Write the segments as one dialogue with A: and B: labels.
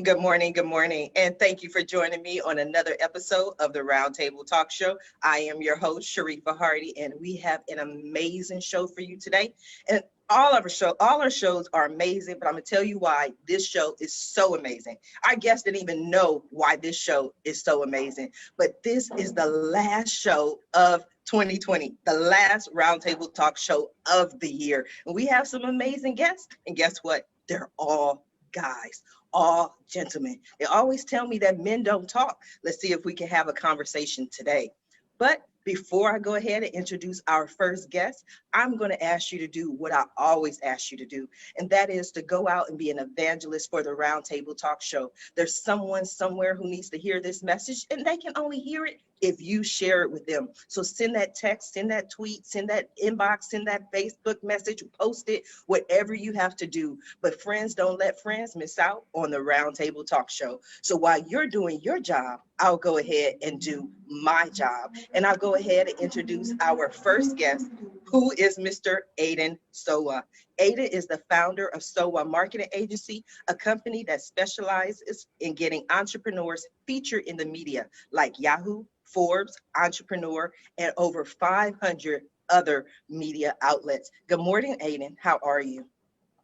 A: Good morning, good morning, and thank you for joining me on another episode of the Roundtable Talk Show. I am your host, Sharifa Hardy, and we have an amazing show for you today. And all our shows are amazing, but I'm gonna tell you why this show is so amazing. Our guests didn't even know why this show is so amazing, but this is the last show of 2020, the last Roundtable Talk Show of the year. And we have some amazing guests, and guess what? They're all guys, all gentlemen. They always tell me that men don't talk. Let's see if we can have a conversation today. But before I go ahead and introduce our first guest, I'm going to ask you to do what I always ask you to do, and that is to go out and be an evangelist for the Roundtable Talk Show. There's someone somewhere who needs to hear this message, and they can only hear it if you share it with them. So send that text, send that tweet, send that inbox, send that Facebook message, post it, whatever you have to do. But friends, don't let friends miss out on the Roundtable Talk Show. So while you're doing your job, I'll go ahead and do my job. And I'll go ahead and introduce our first guest, who is Mr. Aidan Sowa. Aidan is the founder of Sowa Marketing Agency, a company that specializes in getting entrepreneurs featured in the media like Yahoo, Forbes, Entrepreneur, and over 500 other media outlets. Good morning, Aidan. How are you?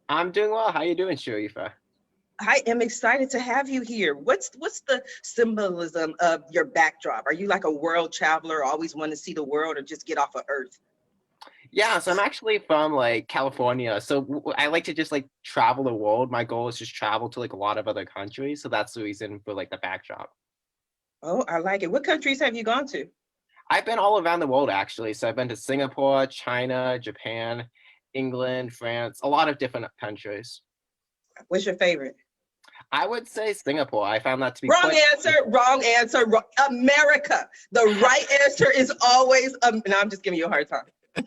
B: I'm doing well. How are you doing, Sharifa?
A: I am excited to have you here. What's the symbolism of your backdrop? Are you like a world traveler, always want to see the world, or just get off of Earth?
B: Yeah, so I'm actually from like California. So I like to just like travel the world. My goal is just travel to like a lot of other countries. So that's the reason for like the backdrop.
A: Oh, I like it. What countries have you gone to?
B: I've been all around the world actually. So I've been to Singapore, China, Japan, England, France, a lot of different countries.
A: What's your favorite?
B: I would say Singapore. I found that to be
A: wrong answer. America. The right answer is always no, I'm just giving you a hard time. I'm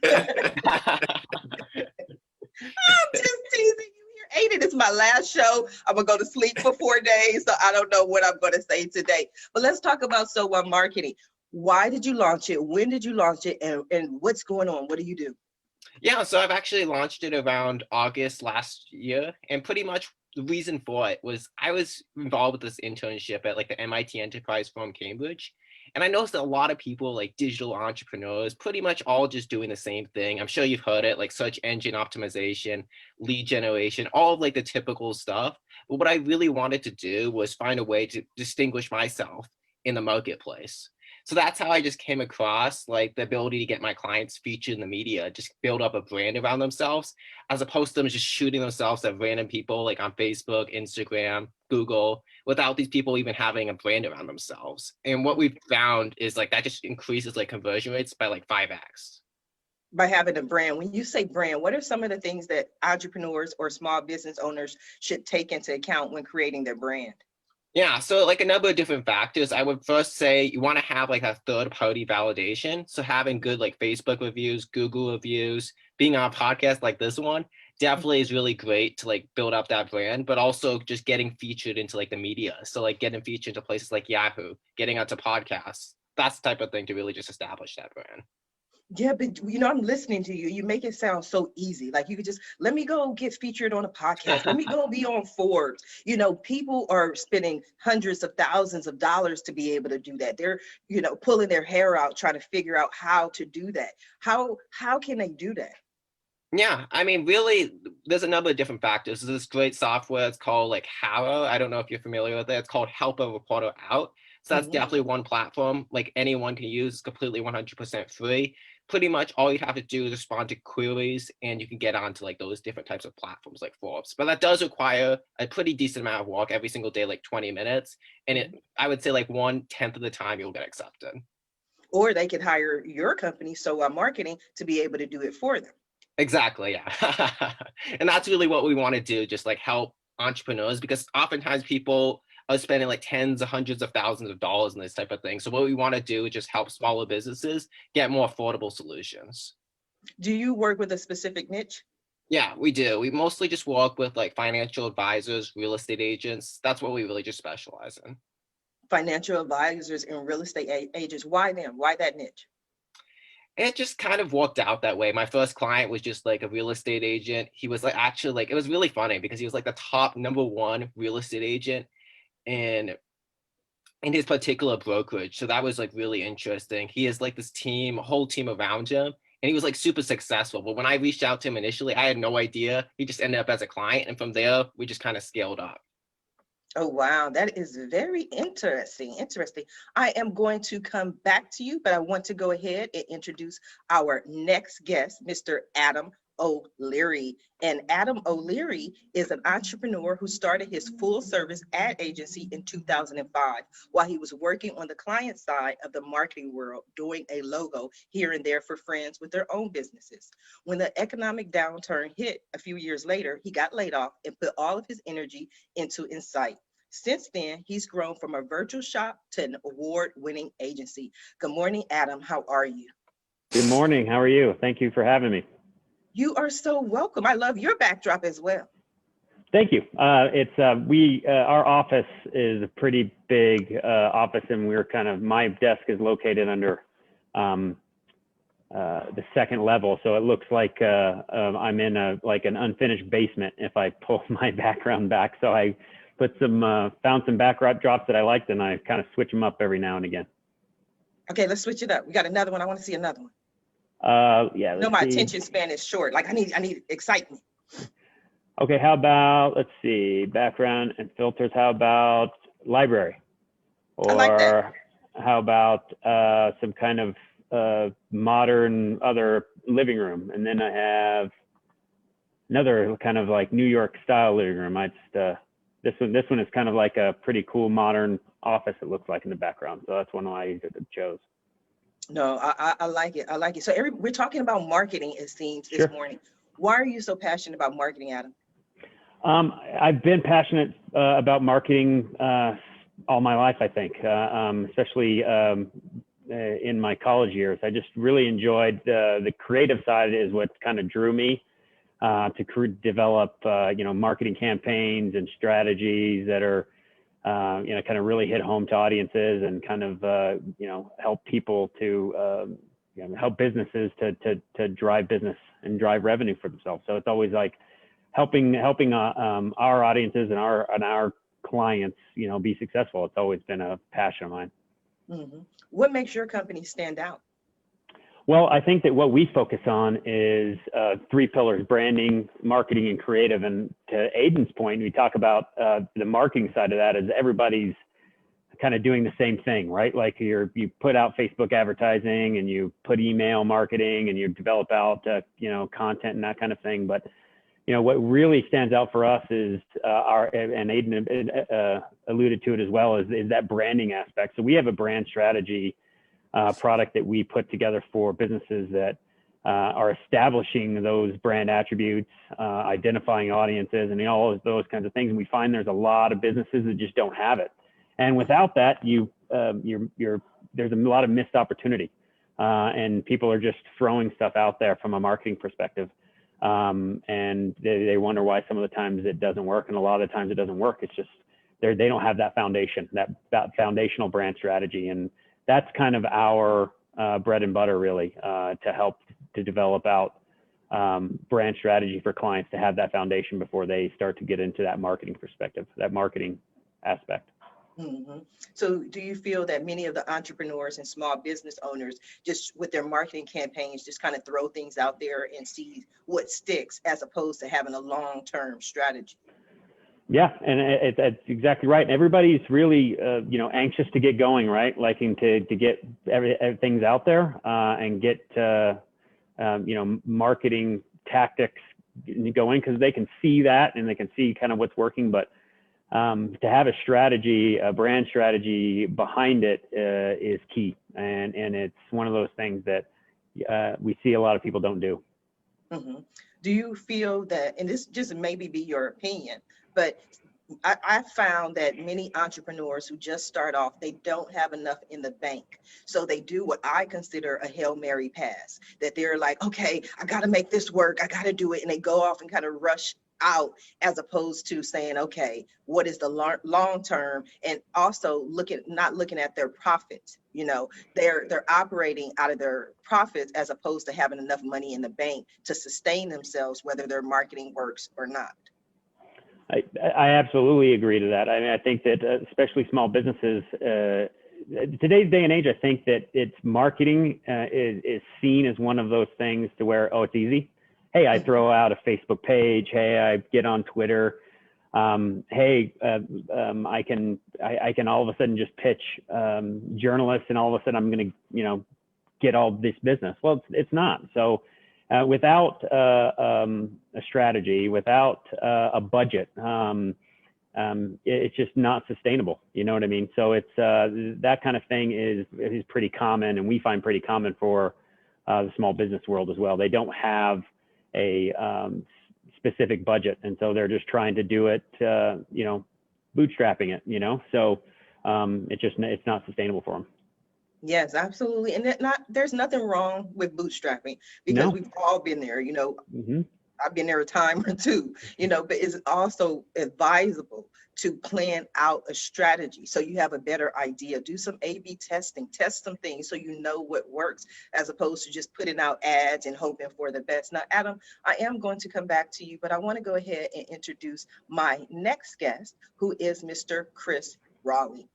A: just teasing you here. Aidan, it's my last show. I'm gonna go to sleep for 4 days, so I don't know what I'm gonna say today. But let's talk about Sowa Marketing. Why did you launch it? When did you launch it? And what's going on? What do you do?
B: Yeah, so I've actually launched it around August last year, and pretty much the reason for it was I was involved with this internship at like the MIT Enterprise Forum Cambridge. And I noticed that a lot of people, like digital entrepreneurs, pretty much all just doing the same thing. I'm sure you've heard it, like search engine optimization, lead generation, all of like the typical stuff. But what I really wanted to do was find a way to distinguish myself in the marketplace. So that's how I just came across like the ability to get my clients featured in the media, just build up a brand around themselves, as opposed to them just shooting themselves at random people like on Facebook, Instagram, Google, without these people even having a brand around themselves. And what we've found is like that just increases like conversion rates by like 5x.
A: By having a brand. When you say brand, what are some of the things that entrepreneurs or small business owners should take into account when creating their brand?
B: Yeah, so like a number of different factors. I would first say you want to have like a third party validation. So having good like Facebook reviews, Google reviews, being on a podcast like this one definitely is really great to like build up that brand, but also just getting featured into like the media. So like getting featured into places like Yahoo, getting onto podcasts, that's the type of thing to really just establish that brand.
A: Yeah, but I'm listening to you. You make it sound so easy. Like you could just let me go get featured on a podcast. Let me go be on Forbes. People are spending hundreds of thousands of dollars to be able to do that. They're, pulling their hair out trying to figure out how to do that. How can they do that?
B: Yeah, I mean, really, there's a number of different factors. There's this great software. It's called like Harrow. I don't know if you're familiar with it. It's called Help a Reporter Out. So that's definitely one platform like anyone can use, completely 100% free. Pretty much all you have to do is respond to queries and you can get onto like those different types of platforms like Forbes. But that does require a pretty decent amount of work every single day, like 20 minutes. And I would say like 1/10 of the time you'll get accepted.
A: Or they could hire your company, Sowa Marketing, to be able to do it for them.
B: Exactly, yeah. And that's really what we want to do, just like help entrepreneurs, because oftentimes people are spending like tens of hundreds of thousands of dollars in this type of thing. So what we want to do is just help smaller businesses get more affordable solutions.
A: Do you work with a specific niche?
B: Yeah, we do. We mostly just work with like financial advisors, real estate agents. That's what we really just specialize in.
A: Financial advisors and real estate agents. Why them? Why that niche?
B: It just kind of worked out that way. My first client was just like a real estate agent. He was like actually like, it was really funny because he was like the top #1 real estate agent in his particular brokerage. So that was like really interesting. He has like this team, a whole team around him, and he was like super successful. But when I reached out to him initially, I had no idea. He just ended up as a client, and from there we just kind of scaled up.
A: Oh, wow. That is very interesting. Interesting. I am going to come back to you, but I want to go ahead and introduce our next guest, Mr. Adam O'Leary. And Adam O'Leary is an entrepreneur who started his full service ad agency in 2005 while he was working on the client side of the marketing world, doing a logo here and there for friends with their own businesses. When the economic downturn hit a few years later, he got laid off and put all of his energy into encite. Since then, he's grown from a virtual shop to an award-winning agency. Good morning, Adam. How are you?
C: Good morning. How are you? Thank you for having me.
A: You are so welcome. I love your backdrop as well.
C: Thank you. Our office is a pretty big office, and my desk is located under the second level, so it looks like I'm in an unfinished basement if I pull my background back. So I put found some backdrops that I liked, and I kind of switch them up every now and again.
A: Okay, let's switch it up. We got another one. I want to see another one.
C: Yeah.
A: No, my attention span is short. Like I need excitement.
C: Okay, how about, let's see, background and filters. How about library? Or
A: I like that.
C: How about some kind of modern other living room? And then I have another kind of like New York style living room. This one is kind of like a pretty cool modern office, it looks like in the background. So that's one I chose.
A: No, I like it. I like it. So we're talking about marketing, it seems, this
C: Sure.
A: morning. Why are you so passionate about marketing, Adam?
C: I've been passionate about marketing all my life, I think, especially in my college years. I just really enjoyed the creative side is what kind of drew me to develop, marketing campaigns and strategies that are, kind of really hit home to audiences and kind of, help people to, help businesses to drive business and drive revenue for themselves. So it's always like helping our audiences and our clients, be successful. It's always been a passion of mine.
A: Mm-hmm. What makes your company stand out?
C: Well, I think that what we focus on is 3 pillars: branding, marketing, and creative. And to Aidan's point, we talk about the marketing side of that is everybody's kind of doing the same thing, right? Like you put out Facebook advertising and you put email marketing and you develop out, content and that kind of thing. But, what really stands out for us is and Aidan alluded to it as well, is that branding aspect. So we have a brand strategy product that we put together for businesses that are establishing those brand attributes, identifying audiences, and all of those kinds of things. And we find there's a lot of businesses that just don't have it. And without that, there's a lot of missed opportunity, and people are just throwing stuff out there from a marketing perspective, and they wonder why some of the times it doesn't work, and a lot of the times it doesn't work. It's just they don't have that foundation, that foundational brand strategy, and that's kind of our bread and butter, really, to help to develop out brand strategy for clients to have that foundation before they start to get into that marketing perspective, that marketing aspect.
A: Mm-hmm. So do you feel that many of the entrepreneurs and small business owners just with their marketing campaigns just kind of throw things out there and see what sticks as opposed to having a long-term strategy?
C: Yeah, and that's exactly right. Everybody's really, anxious to get going, right? Liking to get everything's out there and get, marketing tactics going because they can see that and they can see kind of what's working. But to have a strategy, a brand strategy behind it is key. And it's one of those things that we see a lot of people don't do.
A: Mm-hmm. Do you feel that, and this just maybe be your opinion, but I found that many entrepreneurs who just start off, they don't have enough in the bank. So they do what I consider a Hail Mary pass, that they're like, okay, I got to make this work. I got to do it. And they go off and kind of rush out, as opposed to saying, okay, what is the long term? And also not looking at their profits. You know, they're operating out of their profits as opposed to having enough money in the bank to sustain themselves, whether their marketing works or not.
C: I absolutely agree to that. I mean, I think that especially small businesses, today's day and age, I think that it's marketing is seen as one of those things to where, oh, it's easy. Hey, I throw out a Facebook page. Hey, I get on Twitter. Hey, I can all of a sudden just pitch journalists, and all of a sudden I'm going to, get all this business. Well, it's not. So without a strategy, without a budget, it's just not sustainable. You know what I mean? So it's that kind of thing is pretty common, and we find pretty common for the small business world as well. They don't have a specific budget, and so they're just trying to do it, bootstrapping it. So it's not sustainable for them.
A: Yes, absolutely. And there's nothing wrong with bootstrapping, because
C: No.
A: we've all been there,
C: Mm-hmm.
A: I've been there a time or two, but it's also advisable to plan out a strategy so you have a better idea. Do some A/B testing, test some things so you know what works, as opposed to just putting out ads and hoping for the best. Now, Adam, I am going to come back to you, but I want to go ahead and introduce my next guest, who is Mr. Chris Rawley.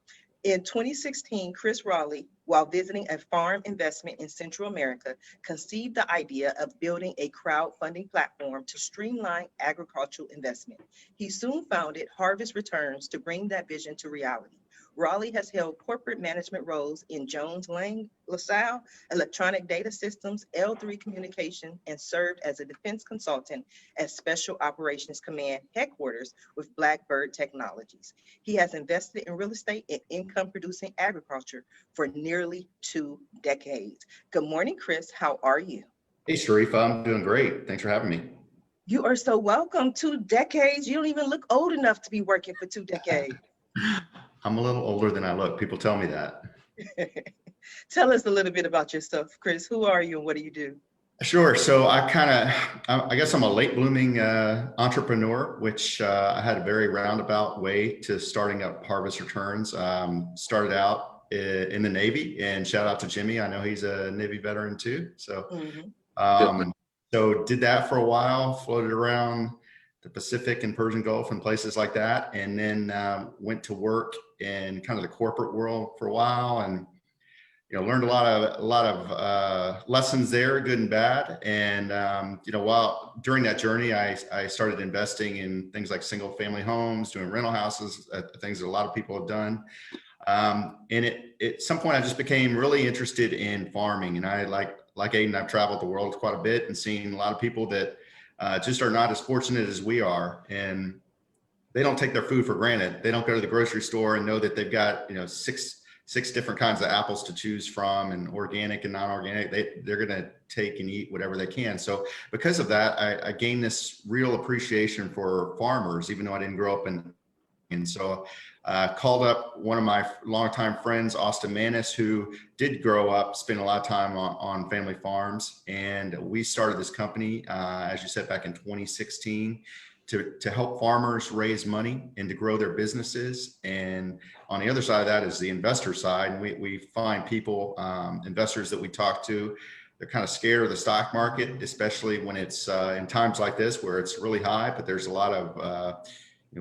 A: In 2016, Chris Rawley, while visiting a farm investment in Central America, conceived the idea of building a crowdfunding platform to streamline agricultural investment. He soon founded Harvest Returns to bring that vision to reality. Rawley has held corporate management roles in Jones Lang LaSalle, Electronic Data Systems, L3 Communication, and served as a defense consultant at Special Operations Command headquarters with Blackbird Technologies. He has invested in real estate and income-producing agriculture for nearly 2 decades. Good morning, Chris. How are you?
D: Hey, Sharifa, I'm doing great. Thanks for having me.
A: You are so welcome. 2 decades. You don't even look old enough to be working for 2 decades.
D: I'm a little older than I look. People tell me that.
A: Tell us a little bit about yourself, Chris. Who are you and what do you do?
D: Sure. So I guess I'm a late blooming entrepreneur, which I had a very roundabout way to starting up Harvest Returns. Started out in the Navy, and shout out to Jimmy. I know he's a Navy veteran too. So, so did that for a while, floated around the Pacific and Persian Gulf and places like that. And then went to work in kind of the corporate world for a while, and learned a lot of lessons there, good and bad. And while during that journey, I started investing in things like single family homes, doing rental houses, things that a lot of people have done. And at some point, I just became really interested in farming. And I like Aidan, I've traveled the world quite a bit and seen a lot of people that just are not as fortunate as we are, and they don't take their food for granted. They don't go to the grocery store and know that they've got six different kinds of apples to choose from, and organic and non-organic. They're going to take and eat whatever they can. So because of that, I gained this real appreciation for farmers, even though I didn't grow up in. And so called up one of my longtime friends, Austin Manis, who did grow up, spend a lot of time on family farms. And we started this company, as you said, back in 2016 to help farmers raise money and to grow their businesses. And on the other side of that is the investor side. And we find people, investors that we talk to, they're kind of scared of the stock market, especially when it's in times like this where it's really high, but there's a lot of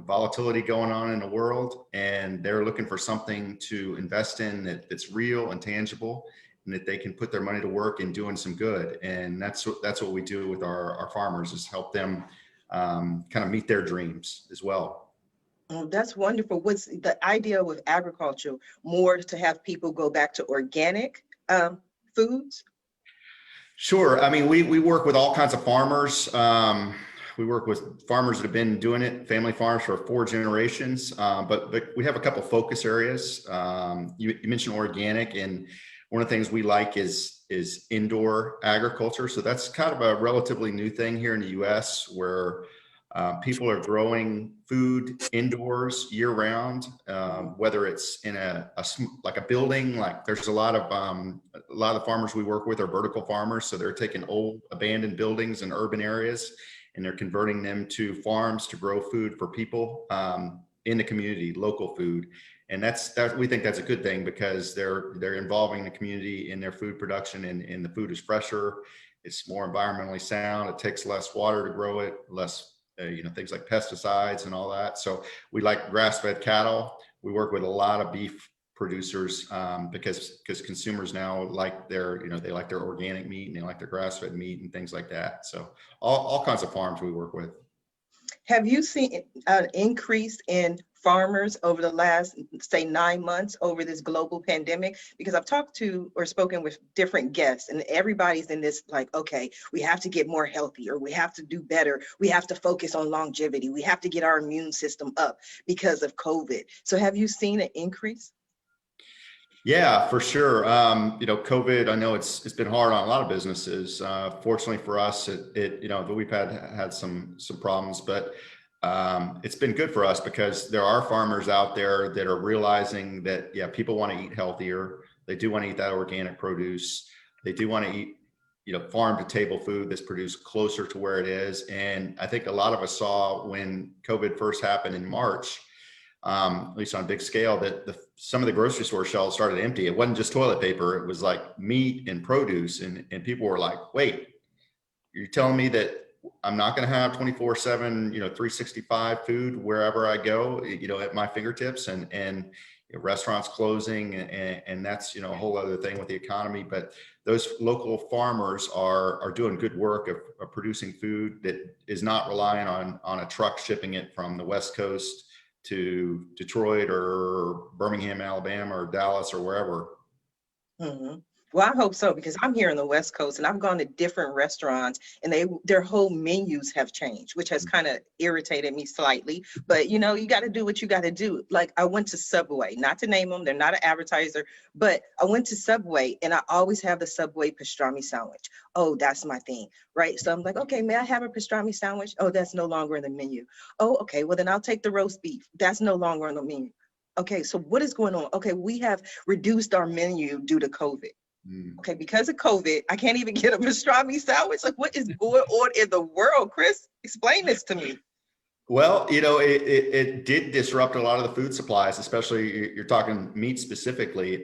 D: volatility going on in the world, and they're looking for something to invest in that's real and tangible, and that they can put their money to work in doing some good. And that's what we do with our farmers, is help them kind of meet their dreams as well.
A: Oh, that's wonderful. What's the idea with agriculture? More to have people go back to organic foods?
D: Sure. I mean, we work with all kinds of farmers. We work with farmers that have been doing it, family farms, for 4 generations. But we have a couple focus areas. You mentioned organic, and one of the things we like is indoor agriculture. So that's kind of a relatively new thing here in the U.S., where People are growing food indoors year round, whether it's in like a building. Like there's a lot of the farmers we work with are vertical farmers, so they're taking old abandoned buildings in urban areas and they're converting them to farms to grow food for people in the community, local food. And we think that's a good thing because they're involving the community in their food production, and the food is fresher, it's more environmentally sound, it takes less water to grow it, less things like pesticides and all that. So we like grass-fed cattle. We work with a lot of beef producers because consumers now like they like their organic meat and they like their grass-fed meat and things like that. So all kinds of farms we work with.
A: Have you seen an increase in farmers over the last, say, 9 months over this global pandemic? Because I've talked to or spoken with different guests, and everybody's in this like, okay, we have to get more healthier, we have to do better, we have to focus on longevity, we have to get our immune system up because of COVID. So have you seen an increase?
D: Yeah, for sure. COVID, I know it's been hard on a lot of businesses. Fortunately for us, we've had some problems, but it's been good for us because there are farmers out there that are realizing that, yeah, people want to eat healthier. They do want to eat that organic produce. They do want to eat, farm to table food that's produced closer to where it is. And I think a lot of us saw when COVID first happened in March, at least on a big scale, that some of the grocery store shelves started empty. It wasn't just toilet paper, it was like meat and produce. And people were like, wait, you're telling me that I'm not going to have 24/7, 365 food wherever I go, at my fingertips, and restaurants closing, and that's, a whole other thing with the economy. But those local farmers are doing good work of producing food that is not relying on a truck shipping it from the West Coast to Detroit or Birmingham, Alabama, or Dallas or wherever.
A: Mm-hmm. Well, I hope so, because I'm here in the West Coast and I've gone to different restaurants and their whole menus have changed, which has kind of irritated me slightly. But, you got to do what you got to do. Like I went to Subway, not to name them, they're not an advertiser, but I went to Subway and I always have the Subway pastrami sandwich. Oh, that's my thing, right? So I'm like, okay, may I have a pastrami sandwich? Oh, that's no longer in the menu. Oh, okay, well then I'll take the roast beef. That's no longer on the menu. Okay, so what is going on? Okay, we have reduced our menu due to COVID. Okay, because of COVID, I can't even get a pastrami sandwich. Like, what is going on in the world, Chris? Explain this to me.
D: Well, it did disrupt a lot of the food supplies, especially you're talking meat specifically.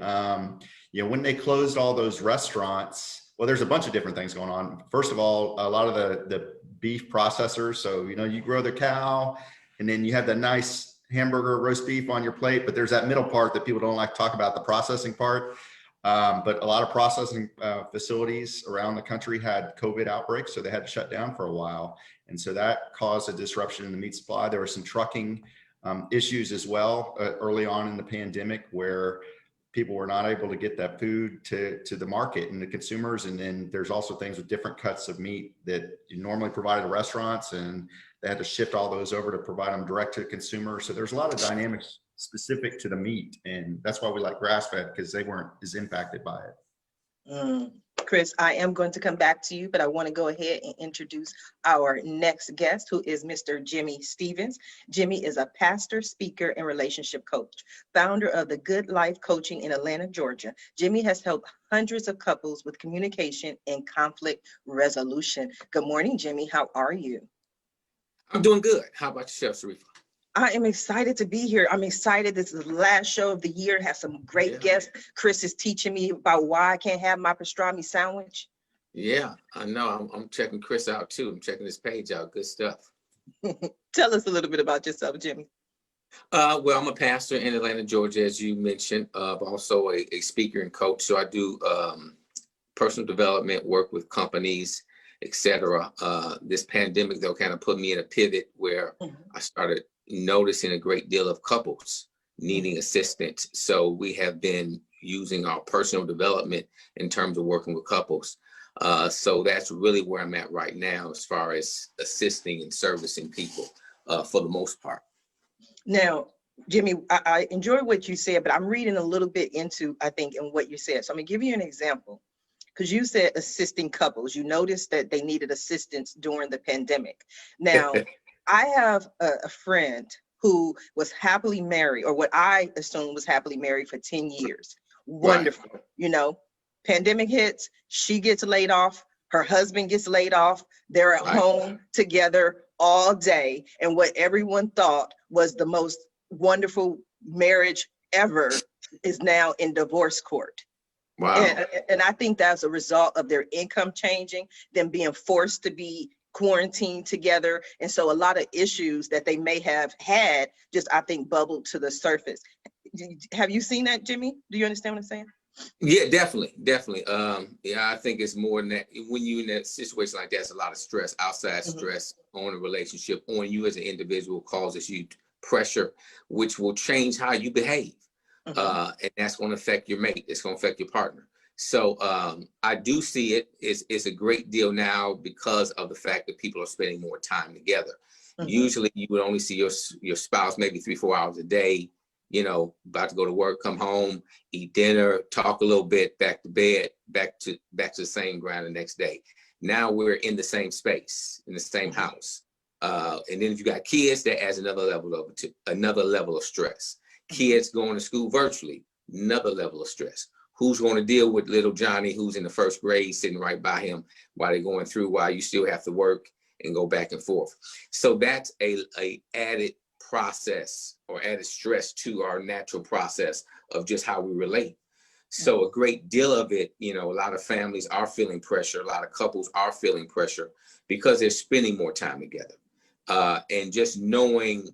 D: When they closed all those restaurants, well, there's a bunch of different things going on. First of all, a lot of the beef processors. So, you grow the cow and then you have the nice hamburger roast beef on your plate, but there's that middle part that people don't like to talk about, the processing part. But a lot of processing facilities around the country had COVID outbreaks, so they had to shut down for a while. And so that caused a disruption in the meat supply. There were some trucking issues as well early on in the pandemic where people were not able to get that food to the market and the consumers. And then there's also things with different cuts of meat that you normally provided to restaurants, and they had to shift all those over to provide them direct to the consumer. So there's a lot of dynamics specific to the meat, and that's why we like grass-fed, because they weren't as impacted by it.
A: Chris, I am going to come back to you, but I want to go ahead and introduce our next guest, who is Mr. Jimmy Stevens. Jimmy is a pastor, speaker, and relationship coach, founder of the Good Life Coaching in Atlanta, Georgia. Jimmy has helped hundreds of couples with communication and conflict resolution. Good morning, Jimmy. How are you?
E: I'm doing good. How about yourself, Sharifa?
A: I am excited to be here. I'm excited. This is the last show of the year. Have some great guests. Chris is teaching me about why I can't have my pastrami sandwich.
E: Yeah, I know. I'm checking Chris out too. I'm checking his page out. Good stuff.
A: Tell us a little bit about yourself, Jimmy.
E: Well, I'm a pastor in Atlanta, Georgia, as you mentioned. I'm also a speaker and coach. So I do personal development, work with companies, etc. This pandemic, though, kind of put me in a pivot where I started noticing a great deal of couples needing assistance. So we have been using our personal development in terms of working with couples. So that's really where I'm at right now, as far as assisting and servicing people for the most part.
A: Now, Jimmy, I enjoy what you said, but I'm reading a little bit into, I think, in what you said. So I'm gonna give you an example. Because you said assisting couples, you noticed that they needed assistance during the pandemic. Now, I have a friend who was happily married, or what I assume was happily married for 10 years. Wonderful. Pandemic hits, she gets laid off, her husband gets laid off, they're at home together all day. And what everyone thought was the most wonderful marriage ever is now in divorce court.
E: Wow.
A: And I think that's a result of their income changing, them being forced to be quarantined together. And so a lot of issues that they may have had just, I think, bubbled to the surface. Have you seen that, Jimmy? Do you understand what I'm saying?
E: Yeah, definitely. Yeah, I think it's more than that. When you're in a situation like that, it's a lot of stress, outside stress on a relationship, on you as an individual, causes you pressure, which will change how you behave. And that's going to affect your mate. It's going to affect your partner. So I do see it. It's a great deal now because of the fact that people are spending more time together. Usually you would only see your spouse maybe 3-4 hours a day, about to go to work, come home, eat dinner, talk a little bit, back to bed, back to the same ground the next day. Now we're in the same space, in the same house. And then if you got kids, that adds another level of stress. Kids going to school virtually, another level of stress. Who's going to deal with little Johnny, who's in the first grade, sitting right by him while they're going through, while you still have to work and go back and forth. So that's a added process or added stress to our natural process of just how we relate. So a great deal of it, a lot of families are feeling pressure. A lot of couples are feeling pressure because they're spending more time together. And just knowing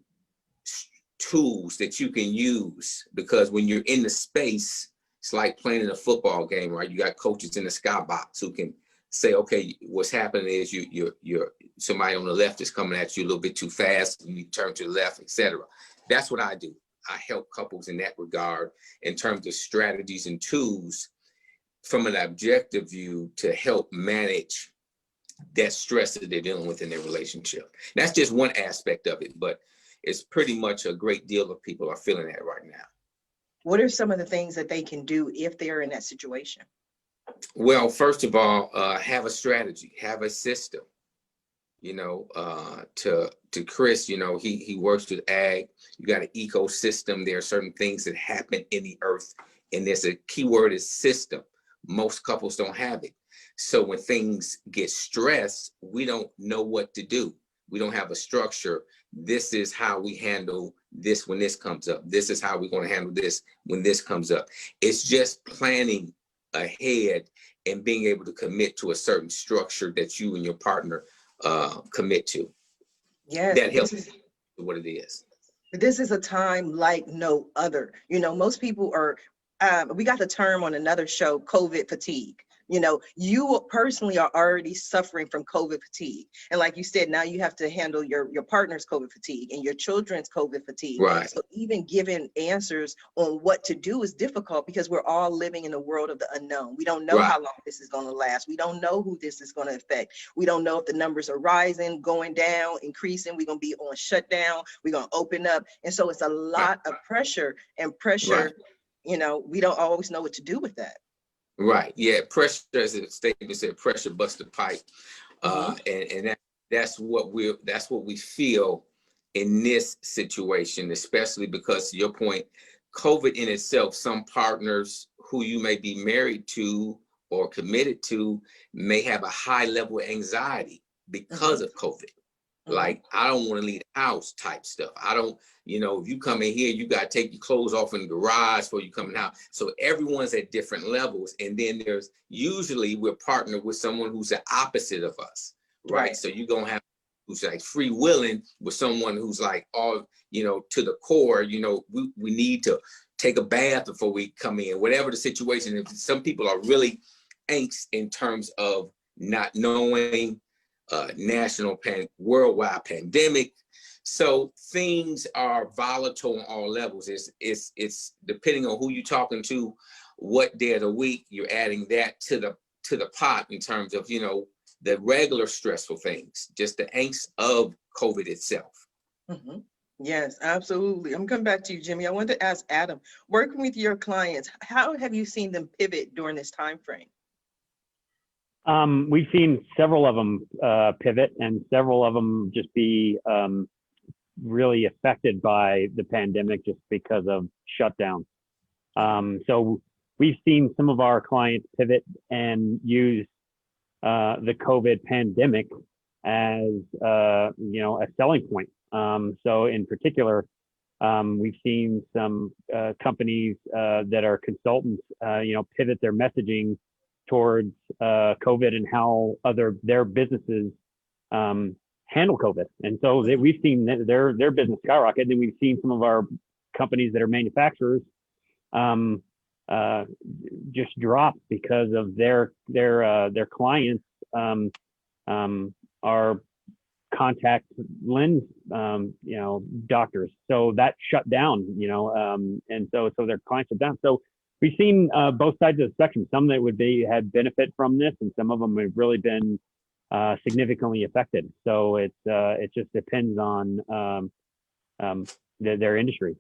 E: tools that you can use, because when you're in the space, it's like playing in a football game, right? You got coaches in the skybox who can say, okay, what's happening is you're somebody on the left is coming at you a little bit too fast, you turn to the left, etc. That's what I do. I help couples in that regard in terms of strategies and tools from an objective view to help manage that stress that they're dealing with in their relationship. That's just one aspect of it, but it's pretty much a great deal of people are feeling that right now.
A: What are some of the things that they can do if they're in that situation?
E: Well, first of all, have a strategy, have a system. To Chris, he works with ag. You got an ecosystem. There are certain things that happen in the earth, and there's a key word is system. Most couples don't have it. So when things get stressed, we don't know what to do. We don't have a structure. This is how we handle this when this comes up. This is how we're going to handle this when this comes up. It's just planning ahead and being able to commit to a certain structure that you and your partner commit to.
A: Yes,
E: that helps what it is.
A: This is a time like no other. Most people are, we got the term on another show, COVID fatigue. You personally are already suffering from COVID fatigue. And like you said, now you have to handle your partner's COVID fatigue and your children's COVID fatigue.
E: Right.
A: So even giving answers on what to do is difficult because we're all living in a world of the unknown. We don't know how long this is going to last. We don't know who this is going to affect. We don't know if the numbers are rising, going down, increasing. We're going to be on shutdown. We're going to open up. And so it's a lot of pressure and pressure, we don't always know what to do with that.
E: Right. Yeah. Pressure, as the statement said, pressure busts the pipe. And that's what we feel in this situation, especially because to your point, COVID in itself, some partners who you may be married to or committed to may have a high level of anxiety because of COVID. Like, I don't want to leave the house type stuff. I don't, if you come in here, you got to take your clothes off in the garage before you come in out. So everyone's at different levels. And then we're partnered with someone who's the opposite of us, right? So you're going to have who's like free willing with someone who's like all, to the core, we need to take a bath before we come in, whatever the situation. If some people are really angst in terms of not knowing, worldwide pandemic. So things are volatile on all levels. It's depending on who you're talking to, what day of the week, you're adding that to the pot in terms of, the regular stressful things, just the angst of COVID itself.
A: Yes, absolutely. I'm coming back to you, Jimmy. I wanted to ask Adam, working with your clients, how have you seen them pivot during this time frame?
C: We've seen several of them pivot, and several of them just be really affected by the pandemic just because of shutdown. So we've seen some of our clients pivot and use the COVID pandemic as a selling point. So in particular, we've seen some companies that are consultants, pivot their messaging towards COVID and how their businesses handle COVID. And so we've seen their business skyrocket. And we've seen some of our companies that are manufacturers just drop because of their clients are contact lens doctors. So that shut down, and so their clients shut down. So we've seen both sides of the spectrum. Some that had benefit from this, and some of them have really been significantly affected. So it just depends on their industry.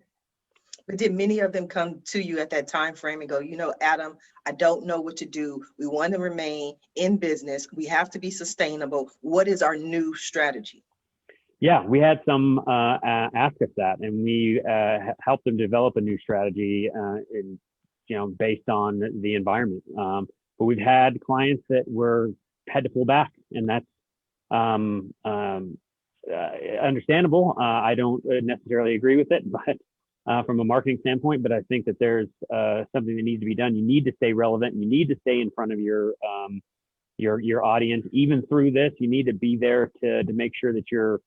A: But did many of them come to you at that time frame and go, Adam, I don't know what to do. We want to remain in business. We have to be sustainable. What is our new strategy?
C: Yeah, we had some ask us that, and we helped them develop a new strategy, based on the environment. But we've had clients that had to pull back, and that's understandable. I don't necessarily agree with it, but from a marketing standpoint, but I think that there's something that needs to be done. You need to stay relevant. You need to stay in front of your audience, even through this. You need to be there to make sure that you're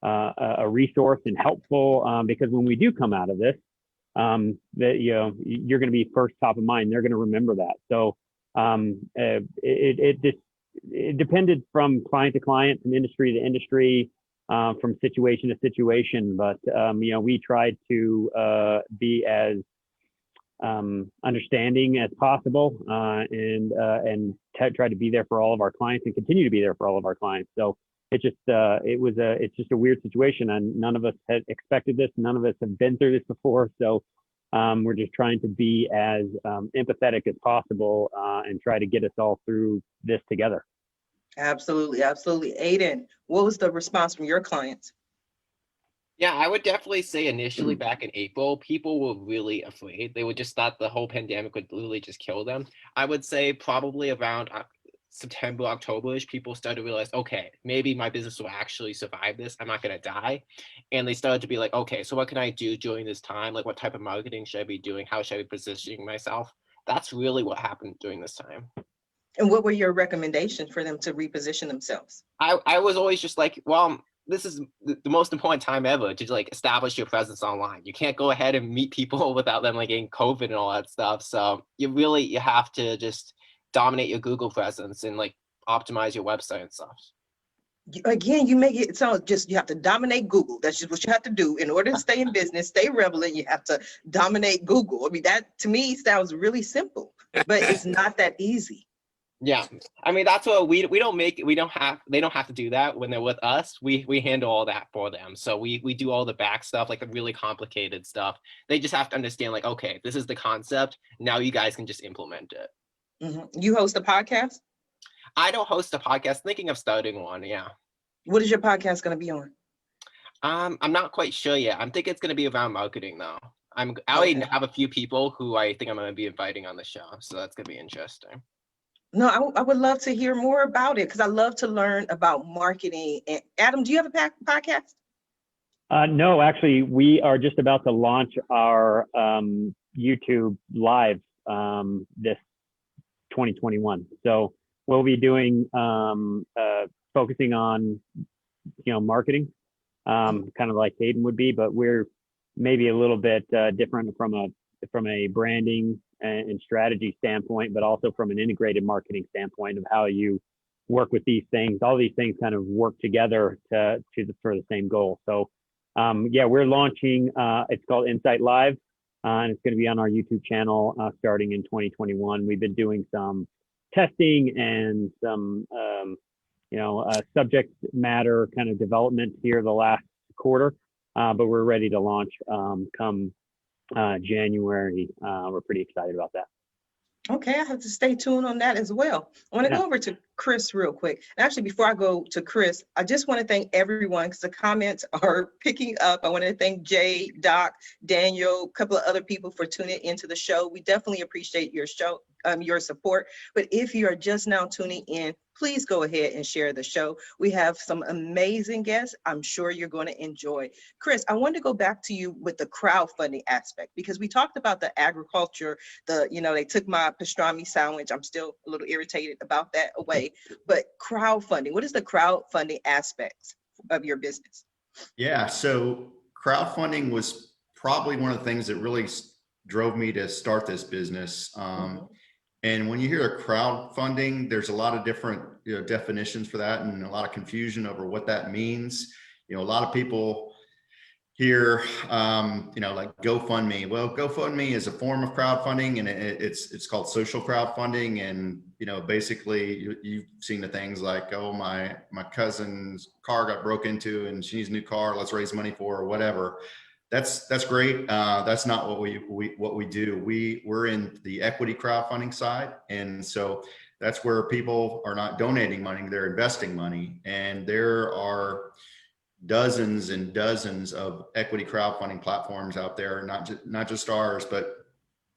C: a resource and helpful, because when we do come out of this, that you're going to be first top of mind. They're going to remember that. So it depended from client to client, from industry to industry, from situation to situation. But we tried to be as understanding as possible, and try to be there for all of our clients and continue to be there for all of our clients. So it's just a weird situation, and none of us had expected this. None of us have been through this before. So we're just trying to be as empathetic as possible, and try to get us all through this together.
A: Absolutely. Absolutely. Aidan, what was the response from your clients?
B: Yeah, I would definitely say initially back in April, people were really afraid. They would just thought the whole pandemic would literally just kill them. I would say probably around September, October-ish, people started to realize, okay, maybe my business will actually survive this. I'm not going to die. And they started to be like, okay, so what can I do during this time? Like, what type of marketing should I be doing? How should I be positioning myself? That's really what happened during this time.
A: And what were your recommendations for them to reposition themselves?
B: I was always just like, well, this is the most important time ever to like establish your presence online. You can't go ahead and meet people without them like getting COVID and all that stuff. So you have to just dominate your Google presence and like optimize your website and stuff.
A: Again, you make it sound just, you have to dominate Google. That's just what you have to do in order to stay in business, stay relevant. You have to dominate Google. I mean, that to me sounds really simple, but it's not that easy.
B: Yeah, I mean, that's what they don't have to do that when they're with us. We handle all that for them. So we do all the back stuff, like the really complicated stuff. They just have to understand, like, okay, this is the concept. Now you guys can just implement it.
A: Mm-hmm. You host a podcast?
B: I don't host a podcast. Thinking of starting one. Yeah.
A: What is your podcast going to be on?
B: I'm not quite sure yet. I'm thinking it's going to be around marketing though. I already have a few people who I think I'm going to be inviting on the show. So that's going to be interesting.
A: No, I would love to hear more about it because I love to learn about marketing. And Adam, do you have a podcast?
C: No, actually, we are just about to launch our YouTube live this 2021. So we'll be doing focusing on marketing, kind of like Aidan would be, but we're maybe a little bit different from a branding and strategy standpoint, but also from an integrated marketing standpoint of how you work with these things. All these things kind of work together for the same goal. So we're launching, it's called Encite Live, and it's going to be on our YouTube channel starting in 2021. We've been doing some testing and some subject matter kind of development here the last quarter, but we're ready to launch come January. We're pretty excited about that.
A: Okay, I have to stay tuned on that as well. I want to
C: Yeah.
A: go over to Chris real quick. And actually, before I go to Chris, I just want to thank everyone because the comments are picking up. I want to thank Jay, Doc, Daniel, a couple of other people for tuning into the show. We definitely appreciate your show, your support. But if you are just now tuning in, please go ahead and share the show. We have some amazing guests I'm sure you're going to enjoy. Chris, I wanted to go back to you with the crowdfunding aspect because we talked about the agriculture, they took my pastrami sandwich. I'm still a little irritated about that away, but crowdfunding, what is the crowdfunding aspects of your business?
D: Yeah, so crowdfunding was probably one of the things that really drove me to start this business. And when you hear crowdfunding, there's a lot of different definitions for that and a lot of confusion over what that means. A lot of people hear, like GoFundMe. Well, GoFundMe is a form of crowdfunding, and it's called social crowdfunding. And basically, you've seen the things like, oh, my cousin's car got broke into, and she needs a new car. Let's raise money for her, or whatever. That's great. That's not what we do. We're in the equity crowdfunding side, and so that's where people are not donating money; they're investing money. And there are dozens and dozens of equity crowdfunding platforms out there, not just ours, but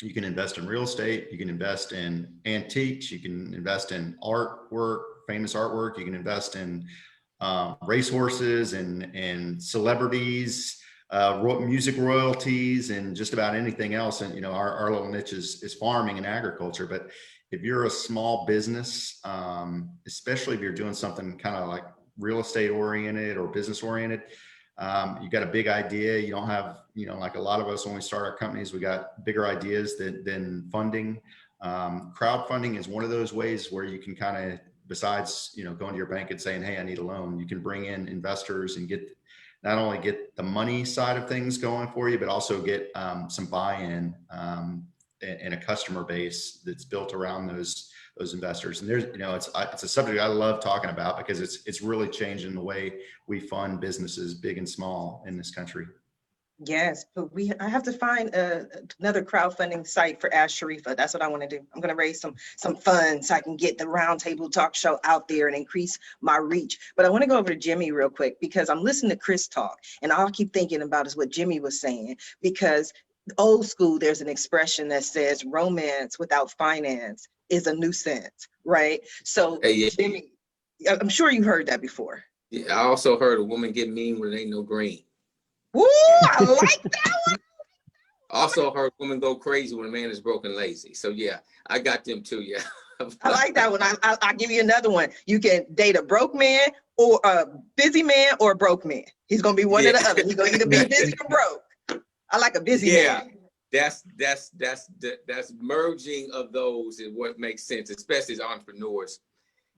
D: you can invest in real estate, you can invest in antiques, you can invest in artwork, famous artwork, you can invest in racehorses and celebrities. Music royalties and just about anything else. And our little niche is farming and agriculture. But if you're a small business, especially if you're doing something kind of like real estate oriented or business oriented, you got a big idea. You don't have, like a lot of us when we start our companies, we got bigger ideas than funding. Crowdfunding is one of those ways where you can kind of, besides going to your bank and saying, hey, I need a loan, you can bring in investors and not only get the money side of things going for you, but also get some buy-in and a customer base that's built around those investors. And there's, it's a subject I love talking about because it's really changing the way we fund businesses, big and small, in this country.
A: Yes, but I have to find another crowdfunding site for Ask Sharifa. That's what I want to do. I'm going to raise some funds so I can get the Roundtable Talk Show out there and increase my reach. But I want to go over to Jimmy real quick because I'm listening to Chris talk, and all I keep thinking about is what Jimmy was saying. Because old school, there's an expression that says romance without finance is a nuisance, right? So
E: Hey, yeah.
A: Jimmy, I'm sure you heard that before.
E: Yeah, I also heard a woman get mean when there ain't no green.
A: Woo, I like that one.
E: Also heard women go crazy when a man is broke and lazy. So yeah, I got them too. Yeah.
A: I like that one. I'll give you another one. You can date a broke man or a busy man or a broke man. He's going to be one or the other. He's going to either be busy or broke. I like a busy man.
E: That's merging of those is what makes sense, especially as entrepreneurs.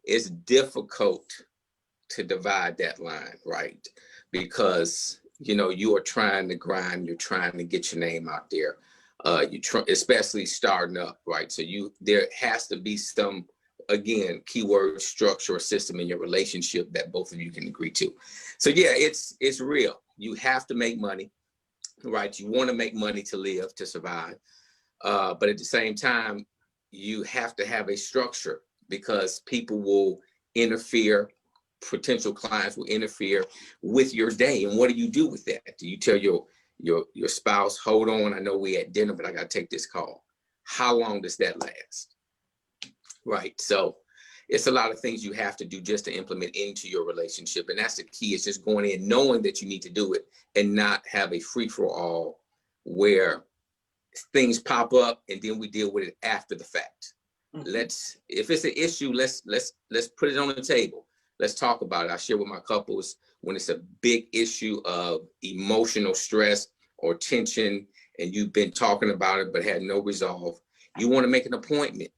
E: It's difficult to divide that line, right? Because you are trying to grind, you're trying to get your name out there. Especially starting up, right? So there has to be some, again, keyword structure or system in your relationship that both of you can agree to. So yeah, it's real. You have to make money, right? You want to make money to live, to survive. But at the same time, you have to have a structure because people will interfere. Potential clients will interfere with your day. And what do you do with that? Do you tell your spouse, hold on, I know we at dinner, but I got to take this call? How long does that last? Right. So it's a lot of things you have to do just to implement into your relationship. And that's the key, is just going in, knowing that you need to do it and not have a free for all where things pop up and then we deal with it after the fact. If it's an issue, let's put it on the table. Let's talk about it. I share with my couples when it's a big issue of emotional stress or tension and you've been talking about it but had no resolve. You want to make an appointment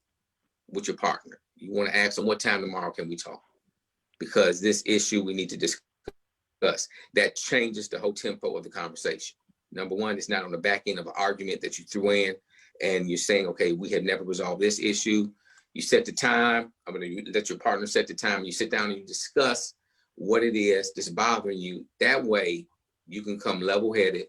E: with your partner. You want to ask them, what time tomorrow can we talk? Because this issue we need to discuss. That changes the whole tempo of the conversation. Number one, it's not on the back end of an argument that you threw in and you're saying, okay, we have never resolved this issue. You set the time. I'm going to let your partner set the time. You sit down and you discuss what it is that's bothering you. That way you can come level-headed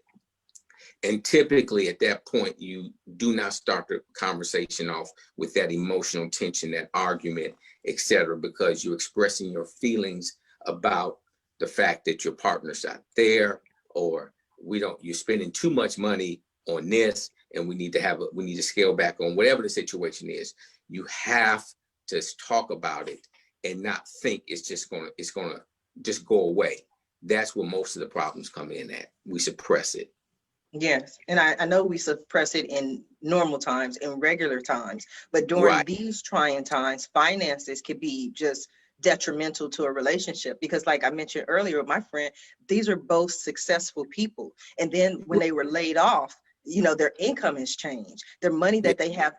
E: And typically at that point, you do not start the conversation off with that emotional tension, that argument, etc., because you're expressing your feelings about the fact that your partner's not there, or you're spending too much money on this, and we need to scale back on whatever the situation is. You have to talk about it and not think it's gonna just go away. That's where most of the problems come in at. We suppress it.
A: Yes, and I know we suppress it in normal times, in regular times, but during
E: Right.
A: these trying times, finances could be just detrimental to a relationship, because like I mentioned earlier with my friend, these are both successful people. And then when they were laid off, their income has changed. Their money that they have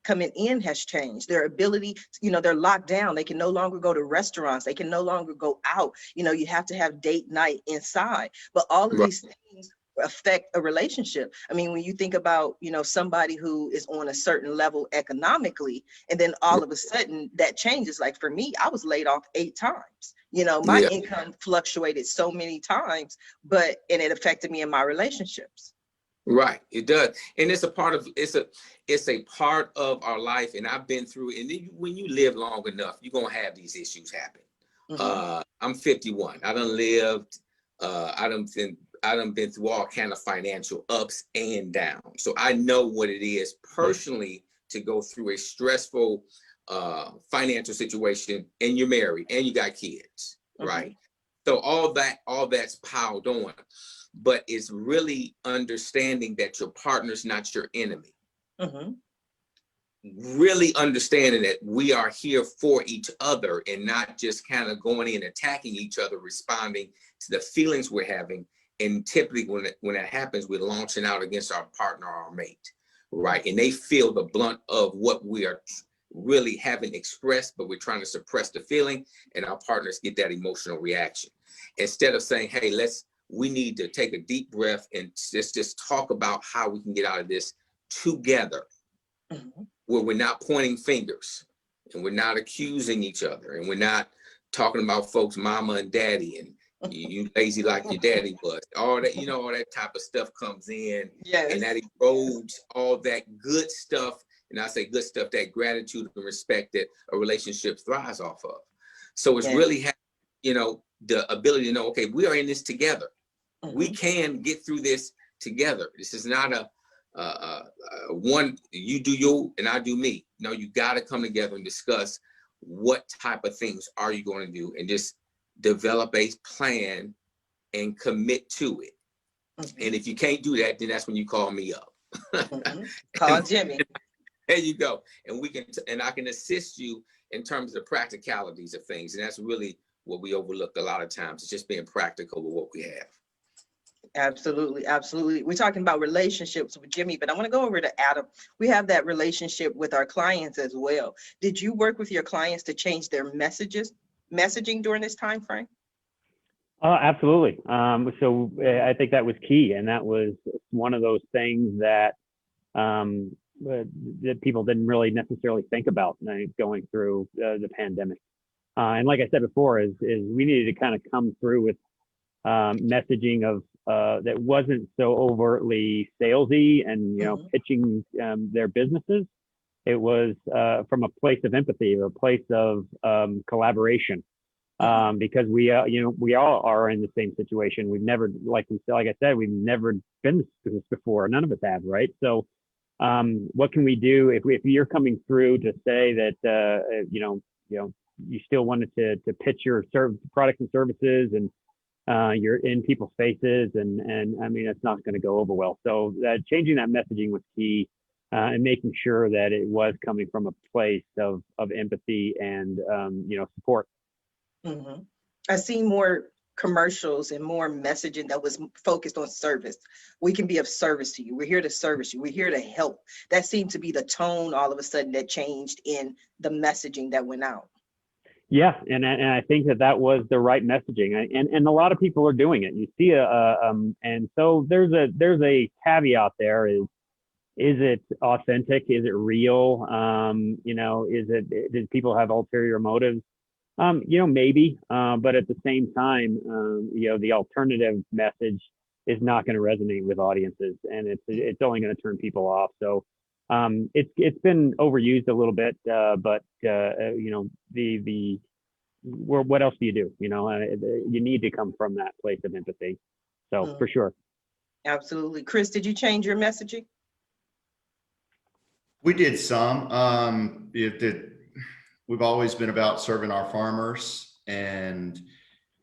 A: coming in has changed. Their ability, they're locked down. They can no longer go to restaurants. They can no longer go out. You have to have date night inside. But all of
E: Right.
A: these things affect a relationship. I mean, when you think about, somebody who is on a certain level economically, and then all of a sudden that changes. Like for me, I was laid off 8 times. My
E: Yeah.
A: income fluctuated so many times, and it affected me in my relationships.
E: Right, it does, and it's a part of our life. And I've been through. And then when you live long enough, you're gonna have these issues happen. I'm 51. I done lived. I done been through all kind of financial ups and downs. So I know what it is personally to go through a stressful financial situation, and you're married and you got kids, right? So all that's piled on. But it's really understanding that your partner's not your enemy. Really understanding that we are here for each other, and not just kind of going in attacking each other, responding to the feelings we're having. And typically when that happens, we're launching out against our partner or our mate, right? And they feel the blunt of what we are really haven't expressed, but we're trying to suppress the feeling, and our partners get that emotional reaction. Instead of saying, hey, we need to take a deep breath and just talk about how we can get out of this together, where we're not pointing fingers, and we're not accusing each other, and we're not talking about folks' mama and daddy, and you lazy like your daddy was. All that, all that type of stuff comes in, and that erodes all that good stuff. And I say good stuff, that gratitude and respect that a relationship thrives off of. So it's really, the ability to know, okay, we are in this together. We can get through this together. This is not a one, you do you and I do me. No, you got to come together and discuss what type of things are you going to do, and just develop a plan and commit to it. And if you can't do that, then that's when you call me up.
A: Call Jimmy.
E: There you go. And I can assist you in terms of the practicalities of things. And that's really what we overlook a lot of times. It's just being practical with what we have.
A: Absolutely. Absolutely. We're talking about relationships with Jimmy, but I want to go over to Adam. We have that relationship with our clients as well. Did you work with your clients to change their messaging during this time frame?
C: Absolutely. So I think that was key, and that was one of those things that that people didn't really necessarily think about going through the pandemic. And like I said before, is we needed to kind of come through with messaging of that wasn't so overtly salesy and pitching their businesses. It was from a place of empathy, a place of collaboration, because we all are in the same situation. We've never, like I said, we've never been through this before. None of us have, right? So what can we do if you're coming through to say that you still wanted to pitch your products and services, and you're in people's faces, and I mean, it's not going to go over well. So changing that messaging was key, and making sure that it was coming from a place of empathy and support.
A: I see more commercials and more messaging that was focused on service. We can be of service to you. We're here to service you. We're here to help. That seemed to be the tone all of a sudden that changed in the messaging that went out.
C: Yeah, and I think that was the right messaging, and a lot of people are doing it. You see and so there's a caveat there: is it authentic? Is it real? Did people have ulterior motives? Maybe, but at the same time, the alternative message is not going to resonate with audiences, and it's only going to turn people off. So it's been overused a little bit, but you know, what else do you do? You know, you need to come from that place of empathy. So for sure.
A: Absolutely. Chris, did you change your messaging?
D: We did some. We've always been about serving our farmers, and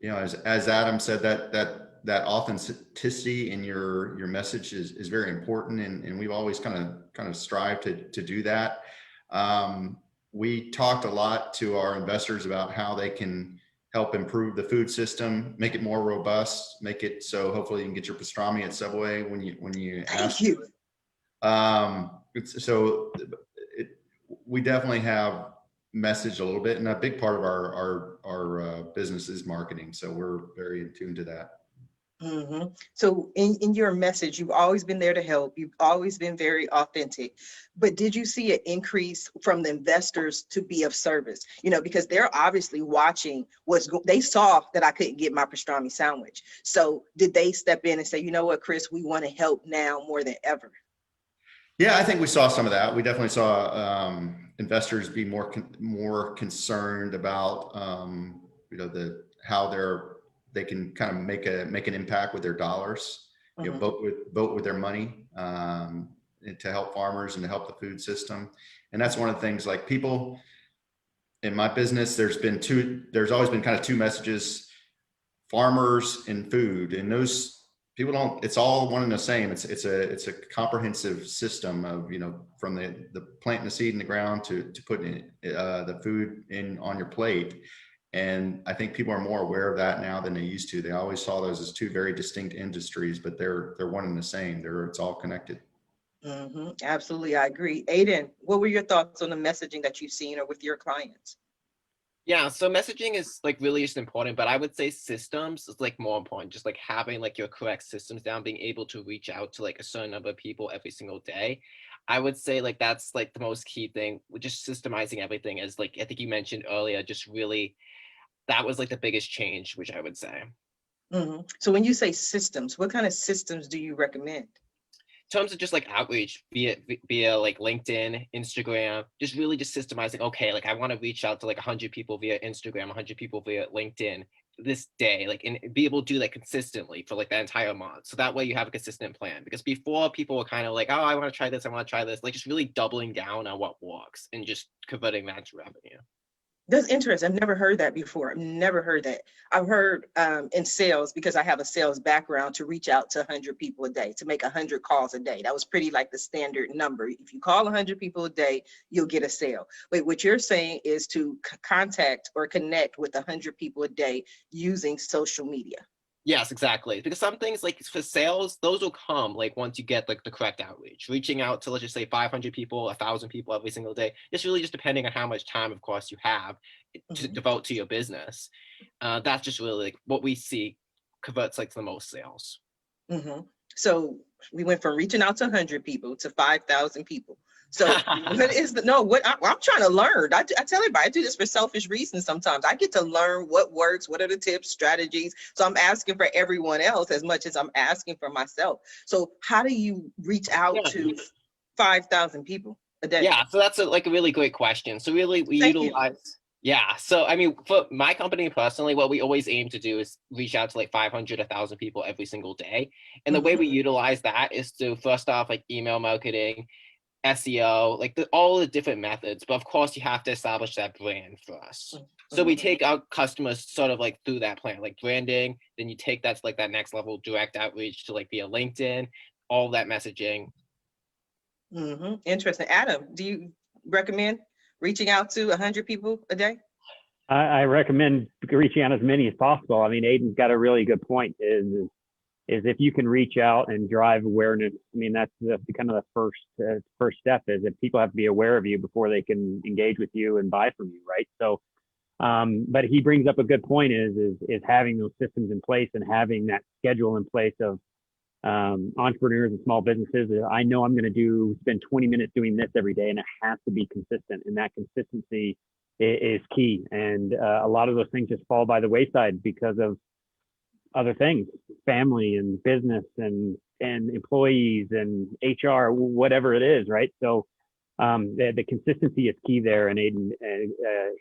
D: you know, as Adam said, that authenticity in your message is very important, and we've always kind of strived to do that. We talked a lot to our investors about how they can help improve the food system, make it more robust, make it so hopefully you can get your pastrami at Subway when you ask.
A: Thank you.
D: We definitely have messaged a little bit, and a big part of our business is marketing. So we're very in tune to that.
A: Mm-hmm. So in your message, you've always been there to help. You've always been very authentic. But did you see an increase from the investors to be of service? You know, because they're obviously watching they saw that I couldn't get my pastrami sandwich. So did they step in and say, you know what, Chris, we want to help now more than ever?
D: Yeah, I think we saw some of that. We definitely saw investors be more concerned about you know, how they can kind of make an impact with their dollars, you know, vote with their money to help farmers and to help the food system. And that's one of the things, like, people in my business, there's always been kind of two messages: farmers and food, and those people it's all one and the same. It's a comprehensive system of, you know, from the planting the seed in the ground to putting the food on your plate. And I think people are more aware of that now than they used to. They always saw those as two very distinct industries, but they're one and the same. It's all connected.
A: Mm-hmm. Absolutely, I agree. Aidan, what were your thoughts on the messaging that you've seen or with your clients?
B: Yeah, so messaging is like really just important, but I would say systems is like more important. Just like having like your correct systems down, being able to reach out to like a certain number of people every single day. I would say like that's like the most key thing. Just systemizing everything, as like I think you mentioned earlier, just really, that was like the biggest change, which I would say.
A: Mm-hmm. So when you say systems, what kind of systems do you recommend?
B: In terms of just like outreach via like LinkedIn, Instagram, just really just systemizing, okay, like I want to reach out to like 100 people via Instagram, 100 people via LinkedIn this day, like, and be able to do that consistently for like that entire month. So that way you have a consistent plan, because before people were kind of like, oh, I want to try this, like just really doubling down on what works and just converting that to revenue.
A: That's interesting. I've never heard that before. I've never heard that. I've heard in sales, because I have a sales background, to reach out to 100 people a day, to make 100 calls a day. That was pretty like the standard number. If you call 100 people a day, you'll get a sale. But what you're saying is to contact or connect with 100 people a day using social media.
B: Yes, exactly. Because some things like for sales, those will come like once you get like the correct outreach. Reaching out to, let's just say, 500 people, 1,000 people every single day. It's really just depending on how much time, of course, you have to devote to your business. That's just really like what we see converts like to the most sales.
A: Mm-hmm. So we went from reaching out to 100 people to 5,000 people. So what is I'm trying to learn. I tell everybody I do this for selfish reasons. Sometimes I get to learn what works, what are the tips, strategies. So I'm asking for everyone else as much as I'm asking for myself. So how do you reach out to 5,000 people a day?
B: Yeah, so that's like a really great question. So really we utilize. Yeah, so I mean, for my company personally, what we always aim to do is reach out to like 500, 1,000 people every single day. And the way we utilize that is to, first off, like email marketing, SEO, like all the different methods. But of course, you have to establish that brand first. So we take our customers sort of like through that plan, like branding. Then you take that to like that next level, direct outreach to like via LinkedIn, all that messaging.
A: Interesting. Adam, do you recommend reaching out to 100 people a day?
C: I recommend reaching out as many as possible. I mean, Aidan's got a really good point, is if you can reach out and drive awareness. I mean, that's kind of the first step, is that people have to be aware of you before they can engage with you and buy from you, right? So, but he brings up a good point, is having those systems in place and having that schedule in place of entrepreneurs and small businesses. I know I'm going to spend 20 minutes doing this every day, and it has to be consistent, and that consistency is key. And a lot of those things just fall by the wayside because of other things, family and business and employees and HR, whatever it is, right? So the consistency is key there, and Aidan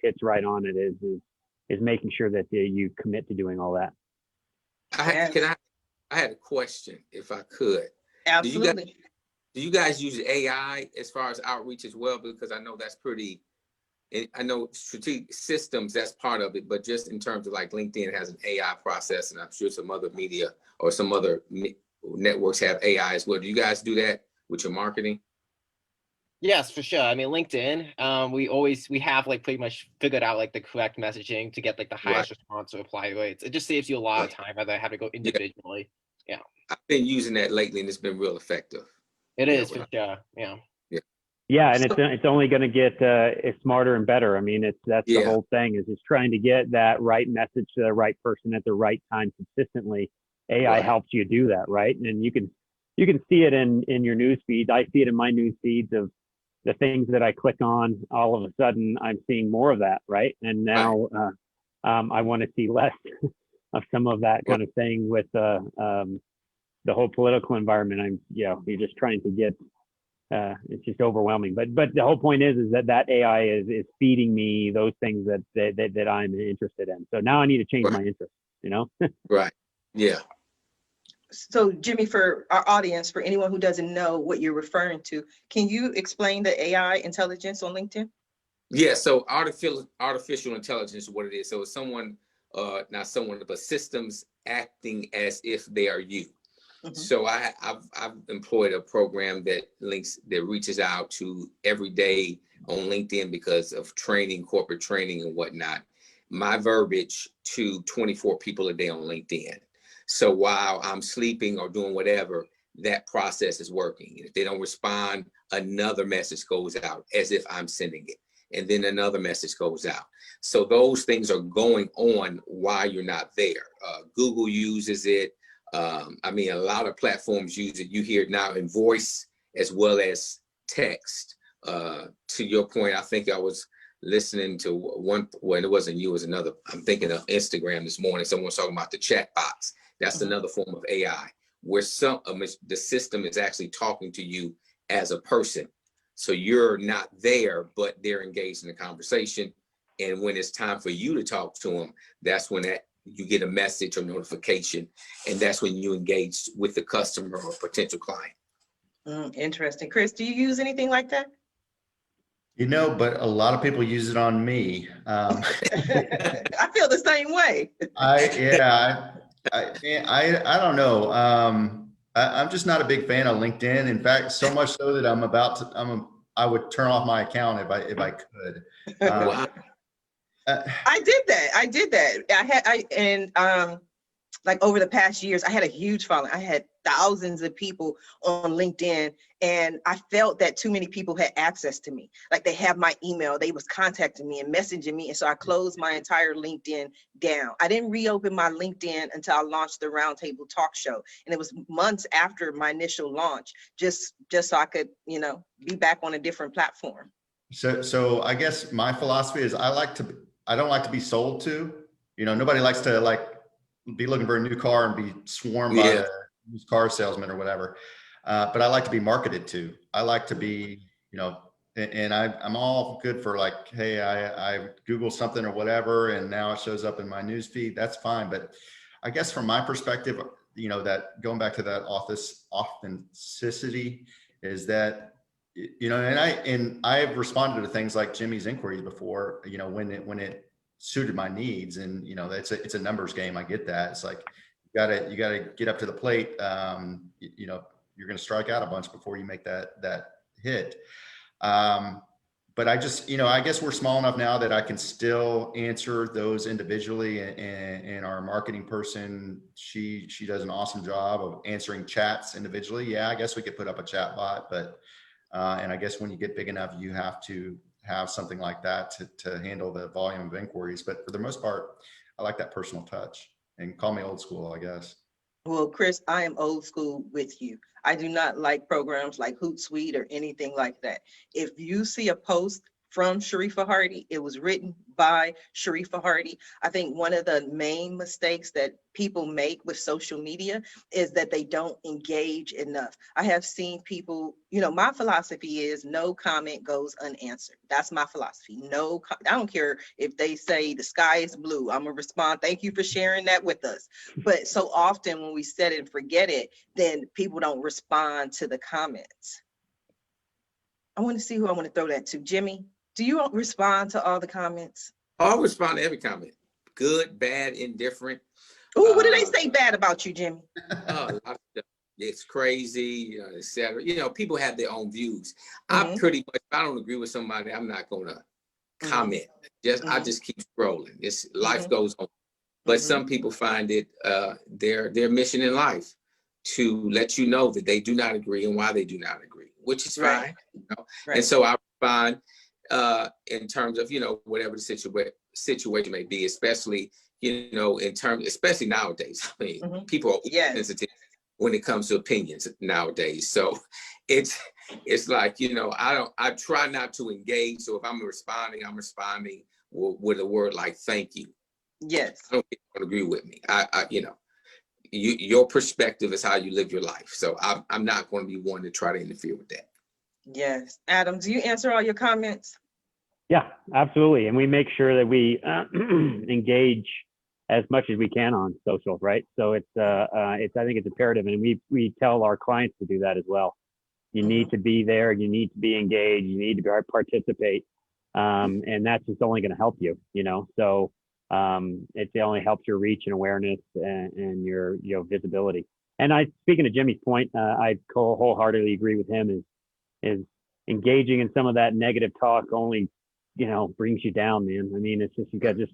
C: hits right on it. Is making sure that you commit to doing all that.
E: I had a question, if I could.
A: Absolutely.
E: Do you guys use AI as far as outreach as well? Because I know that's pretty. I know strategic systems, that's part of it, but just in terms of like LinkedIn has an AI process, and I'm sure some other media or some other networks have AI as well. Do you guys do that with your marketing?
B: Yes, for sure. I mean, LinkedIn, we have like pretty much figured out like the correct messaging to get like the highest response or reply rates. It just saves you a lot of time rather than having to go individually. Yeah.
E: I've been using that lately, and it's been real effective.
B: It is for sure. Yeah.
C: Yeah, and it's only going to get smarter and better. I mean, that's the whole thing is trying to get that right message to the right person at the right time consistently. AI helps you do that, right? And you can see it in your news feeds. I see it in my news feeds of the things that I click on. All of a sudden, I'm seeing more of that, right? And now I want to see less of some of that kind of thing with the whole political environment. You're just trying to get. It's just overwhelming, but the whole point is that AI is feeding me those things that I'm interested in. So now I need to change my interest,
E: Right. Yeah.
A: So Jimmy, for our audience, for anyone who doesn't know what you're referring to, can you explain the AI intelligence on LinkedIn?
E: Yeah. So artificial intelligence is what it is. So it's someone, not someone, but systems acting as if they are you. So I've employed a program that reaches out to every day on LinkedIn because of training, corporate training and whatnot. My verbiage to 24 people a day on LinkedIn. So while I'm sleeping or doing whatever, that process is working. If they don't respond, another message goes out as if I'm sending it. And then another message goes out. So those things are going on while you're not there. Google uses it. I mean, a lot of platforms use it. You hear it now in voice as well as text. To your point, I think I was listening to one, well, it wasn't you, it was another. I'm thinking of Instagram this morning. Someone was talking about the chat box. That's another form of AI, where the system is actually talking to you as a person. So you're not there, but they're engaged in the conversation. And when it's time for you to talk to them, that's when you get a message or notification, and that's when you engage with the customer or potential client.
A: Interesting. Chris, do you use anything like that?
D: But a lot of people use it on me.
A: I feel the same way.
D: I don't know. I'm just not a big fan of LinkedIn. In fact, so much so that I would turn off my account if I could.
E: Wow.
A: I did that. Like over the past years, I had a huge following. I had thousands of people on LinkedIn, and I felt that too many people had access to me. Like they have my email, they was contacting me and messaging me. And so I closed my entire LinkedIn down. I didn't reopen my LinkedIn until I launched the Roundtable Talk Show. And it was months after my initial launch, just so I could, be back on a different platform.
D: So I guess my philosophy is I don't like to be sold to. Nobody likes to be looking for a new car and be swarmed by a used car salesman or whatever. But I like to be marketed to. I like to be, and I'm all good for hey, I Google something or whatever, and now it shows up in my news feed. That's fine. But I guess from my perspective, that going back to that authenticity is that, and I've responded to things like Jimmy's inquiries before, when it suited my needs, and it's a numbers game. I get that. It's like you gotta get up to the plate. You're gonna strike out a bunch before you make that hit. But I just, I guess we're small enough now that I can still answer those individually, and our marketing person, she does an awesome job of answering chats individually. Yeah, I guess we could put up a chat bot, but and I guess when you get big enough, you have to have something like that to handle the volume of inquiries. But for the most part, I like that personal touch, and call me old school, I guess.
A: Well, Chris, I am old school with you. I do not like programs like Hootsuite or anything like that. If you see a post from Sharifa Hardy. It was written by Sharifa Hardy. I think one of the main mistakes that people make with social media is that they don't engage enough. I have seen people, my philosophy is no comment goes unanswered. That's my philosophy. I don't care if they say the sky is blue. I'm gonna respond, thank you for sharing that with us. But so often when we set it and forget it, then people don't respond to the comments. I want to see who I want to throw that to. Jimmy, do you respond to all the comments?
E: I'll respond to every comment. Good, bad, indifferent.
A: Oh, what do they say bad about you, Jimmy?
E: A lot of stuff. It's crazy, etc. People have their own views.
A: Mm-hmm.
E: I pretty much, if I don't agree with somebody, I'm not gonna comment. I just keep scrolling. Life goes on. But some people find it their mission in life to let you know that they do not agree and why they do not agree, which is fine.
A: Right.
E: And so I respond in terms of whatever the situation may be, especially especially nowadays. I mean, people are sensitive when it comes to opinions nowadays. So it's like I try not to engage. So if I'm responding with a word like thank you.
A: Yes.
E: I don't think you don't agree with me. Your perspective is how you live your life. So I'm not going to be one to try to interfere with that.
A: Yes. Adam, do you answer all your comments?
C: Yeah, absolutely. And we make sure that we engage as much as we can on social, right? So I think it's imperative, and we tell our clients to do that as well. You need to be there. You need to be engaged. You need to participate, and that's just only going to help you. So it only helps your reach and awareness and your visibility. And speaking of Jimmy's point, I wholeheartedly agree with him. Is engaging in some of that negative talk only brings you down, man. I mean, it's just you got to just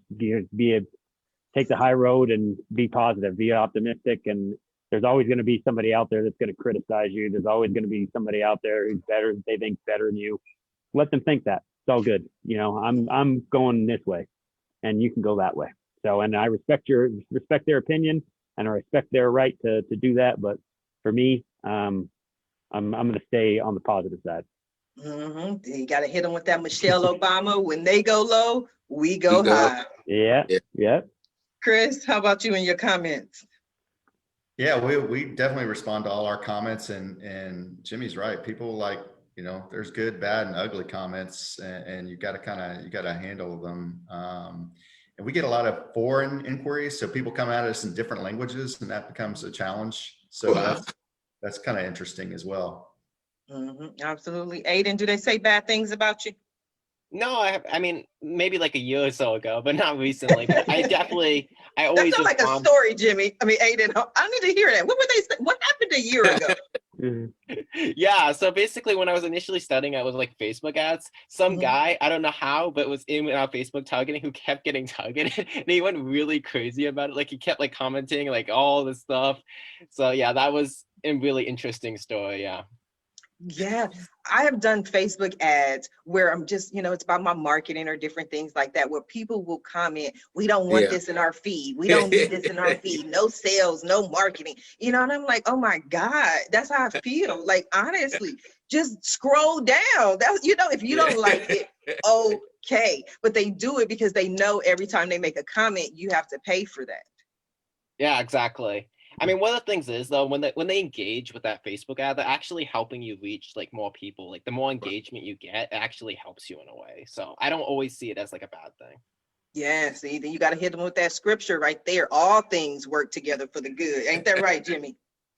C: take the high road and be positive, be optimistic, and there's always going to be somebody out there that's going to criticize you. There's always going to be somebody out there who's better, they think better than you. Let them think that. It's all good. I'm going this way, and you can go that way. So, and I respect their opinion, and I respect their right to do that. But for me, I'm going to stay on the positive side.
A: You got to hit them with that Michelle Obama. When they go low, we go high.
C: Yeah.
A: Chris, how about you and your comments?
D: Yeah, we definitely respond to all our comments, and Jimmy's right. People there's good, bad, and ugly comments, and you got to handle them. And we get a lot of foreign inquiries, so people come at us in different languages, and that becomes a challenge. So that's kind of interesting as well.
A: Absolutely. Aidan, do they say bad things about you?
B: No, I mean, maybe like a year or so ago, but not recently. But I always
A: That sounds like a story, Jimmy. I mean, Aidan, I need to hear that. What were they saying? What happened a year ago?
B: Yeah, so basically when I was initially studying, I was like Facebook ads. Some guy, I don't know how, but was in our Facebook targeting who kept getting targeted, and he went really crazy about it. Like he kept like commenting like all this stuff. So yeah, that was a really interesting story. Yeah.
A: Yeah, I have done Facebook ads where I'm just, it's about my marketing or different things like that, where people will comment, we don't want this in our feed. We don't need this in our feed. No sales, no marketing, and I'm like, oh my God, that's how I feel. Like, honestly, just scroll down. That's, if you don't like it, okay. But they do it because they know every time they make a comment, you have to pay for that.
B: Yeah, exactly. I mean, one of the things is though, when they engage with that Facebook ad, they're actually helping you reach like more people. Like the more engagement you get, it actually helps you in a way. So I don't always see it as like a bad thing.
A: Yeah, see, then you got to hit them with that scripture right there. All things work together for the good. Ain't that right, Jimmy?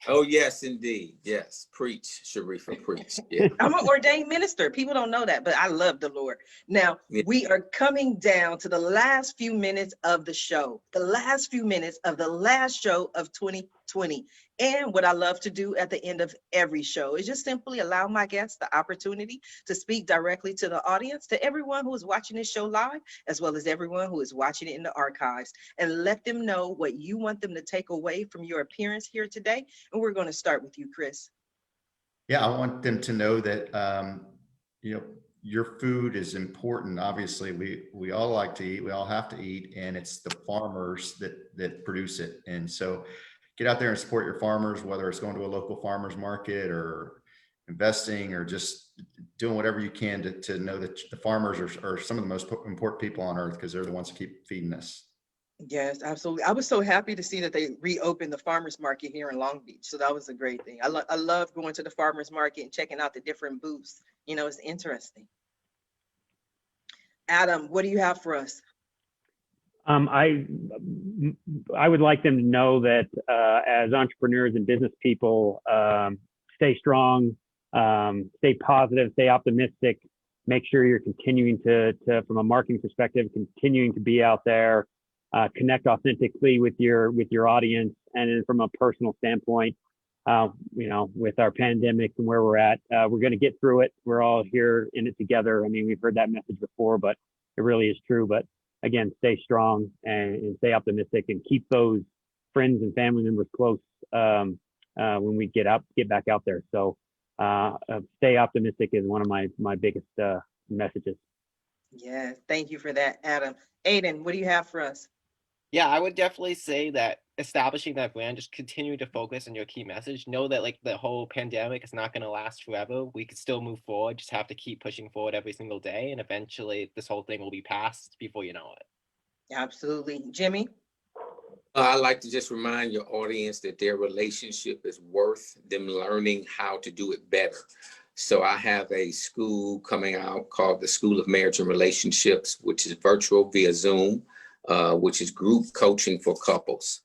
E: Oh, yes, indeed. Yes. Preach, Sharifa, preach. Yeah.
A: I'm an ordained minister. People don't know that, but I love the Lord. Now, we are coming down to the last few minutes of the show, the last few minutes of the last show of 2020. And what I love to do at the end of every show is just simply allow my guests the opportunity to speak directly to the audience, to everyone who is watching this show live, as well as everyone who is watching it in the archives, and let them know what you want them to take away from your appearance here today. And we're going to start with you, Chris.
D: Yeah, I want them to know that, your food is important. Obviously, we all like to eat, we all have to eat, and it's the farmers that produce it. And so get out there and support your farmers, whether it's going to a local farmers market or investing or just doing whatever you can to know that the farmers are some of the most important people on earth, because they're the ones who keep feeding us.
A: Yes, absolutely. I was so happy to see that they reopened the farmers market here in Long Beach. So that was a great thing. I love going to the farmers market and checking out the different booths. You know, it's interesting. Adam, what do you have for us?
C: I would like them to know that as entrepreneurs and business people, stay strong, stay positive, stay optimistic. Make sure you're continuing to from a marketing perspective, continuing to be out there, connect authentically with your audience, and then from a personal standpoint, you know, with our pandemic and where we're at, we're going to get through it. We're all here in it together. I mean, we've heard that message before, but it really is true. But again, stay strong and stay optimistic, and keep those friends and family members close when we get back out there. So stay optimistic is one of my biggest messages.
A: Yeah, thank you for that, Adam. Aidan, what do you have for us?
B: Yeah, I would definitely say that establishing that brand, just continue to focus on your key message. Know that like the whole pandemic is not going to last forever. We could still move forward. Just have to keep pushing forward every single day, and eventually this whole thing will be past before you know it.
A: Absolutely. Jimmy?
E: I like to just remind your audience that their relationship is worth them learning how to do it better. So I have a school coming out called the School of Marriage and Relationships, which is virtual via Zoom, which is group coaching for couples.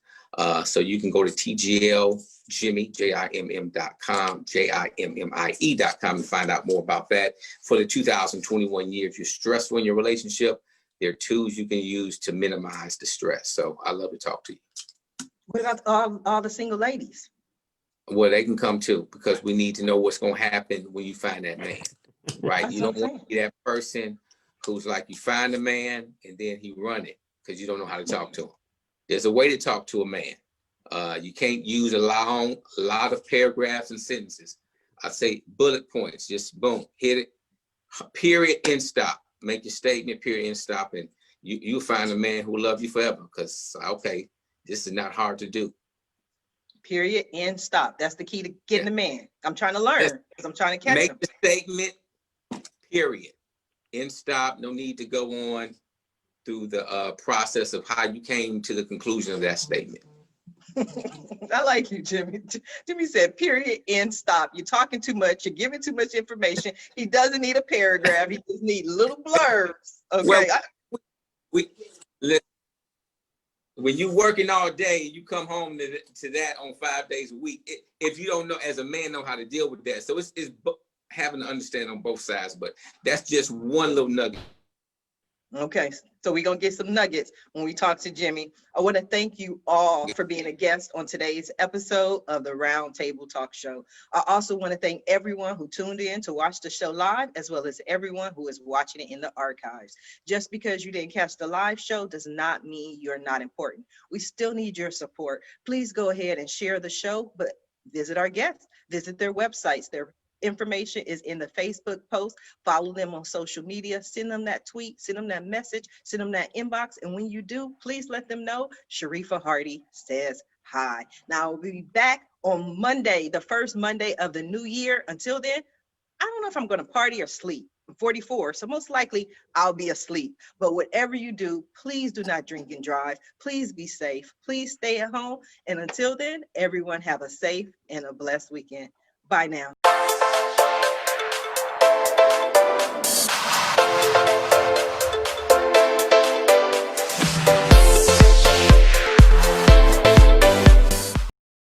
E: So you can go to TGLJimmie.com, JIMMIE.com, and find out more about that. For the 2021 year, if you're stressful in your relationship, there are tools you can use to minimize the stress. So I love to talk to you.
A: What about all the single ladies?
E: Well, they can come too, because we need to know what's going to happen when you find that man, right?
A: That's
E: You don't
A: what I'm
E: want to be that person who's like, you find a man and then he run it because you don't know how to talk to him. There's a way to talk to a man. You can't use a lot of paragraphs and sentences. I say bullet points, just boom, hit it, period, end, stop. Make your statement, period, end, stop, and you'll find a man who will love you forever, because, okay, this is not hard to do.
A: Period, end, stop. That's the key to getting a man. I'm trying to learn because I'm trying to catch
E: Make
A: him.
E: the statement, period, end, stop. No need to go on through the process of how you came to the conclusion of that statement.
A: I like you, Jimmy. Jimmy said, period, end, stop. You're talking too much. You're giving too much information. He doesn't need a paragraph. He just needs little blurbs. Okay.
E: Well, when you working all day, you come home to that on 5 days a week. If you don't know, as a man, know how to deal with that. So it's having to understand on both sides, but that's just one little nugget.
A: Okay, so we're going to get some nuggets when we talk to Jimmy. I want to thank you all for being a guest on today's episode of the Roundtable Talk Show. I also want to thank everyone who tuned in to watch the show live, as well as everyone who is watching it in the archives. Just because you didn't catch the live show does not mean you're not important. We still need your support. Please go ahead and share the show, but visit our guests, visit their websites. Their information is in the Facebook post. Follow them on social media, send them that tweet, send them that message, send them that inbox. And when you do, please let them know Sharifa Hardy says hi. Now we'll be back on Monday, the first Monday of the new year. Until then, I don't know if I'm going to party or sleep. I'm 44, so most likely I'll be asleep. But whatever you do, please do not drink and drive. Please be safe. Please stay at home. And until then, everyone have a safe and a blessed weekend. Bye now.